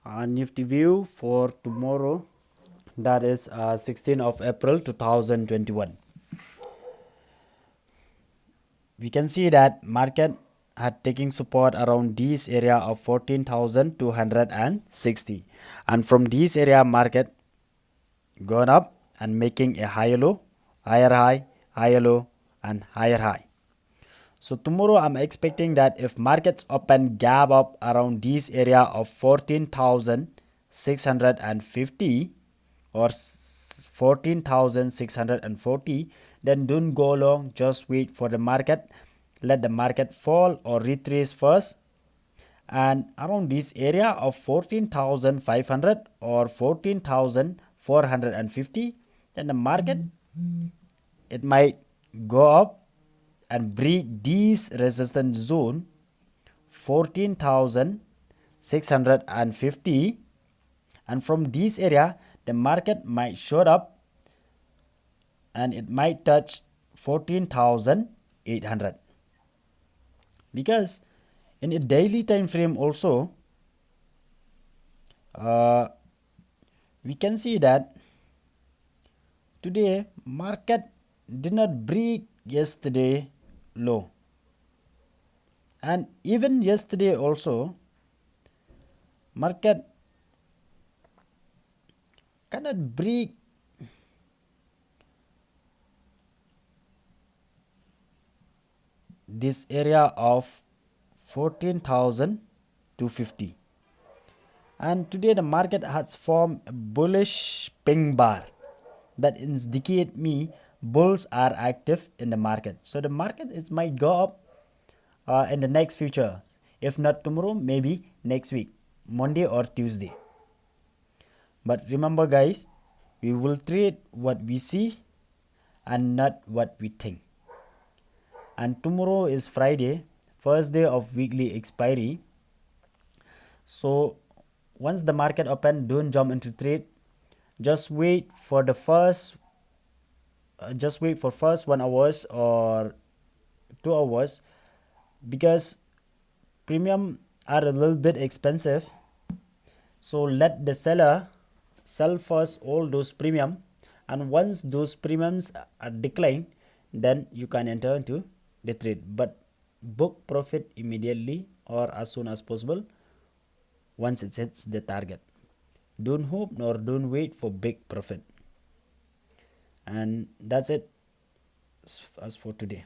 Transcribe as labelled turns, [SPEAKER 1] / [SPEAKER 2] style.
[SPEAKER 1] Nifty view for tomorrow, that is 16th of April 2021. We can see that market had taking support around this area of 14,260, and from this area market gone up and making a higher low, higher low, and higher high. So tomorrow I'm expecting that if markets open gap up around this area of 14,650 or 14,640, then don't go long, just wait for the market, let the market fall or retrace first, and around this area of 14,500 or 14,450, then the market, it might go up and break this resistance zone 14,650, and from this area the market might shoot up and it might touch 14,800, because in a daily time frame also we can see that today market did not break yesterday low, and even yesterday also market cannot break this area of 14,250, and today the market has formed a bullish pink bar that indicate me bulls are active in the market. So the market is might go up in the next future, if not tomorrow, maybe next week, Monday or Tuesday. But remember guys, we will trade what we see and not what we think. And tomorrow is Friday, first day of weekly expiry. So once the market open, don't jump into trade. Just wait for the first first 1 hours or 2 hours, because premium are a little bit expensive. So let the seller sell first all those premium, and once those premiums are declined, then you can enter into the trade, but book profit immediately or as soon as possible once it hits the target. Don't hope nor don't wait for big profit. And that's it as for today.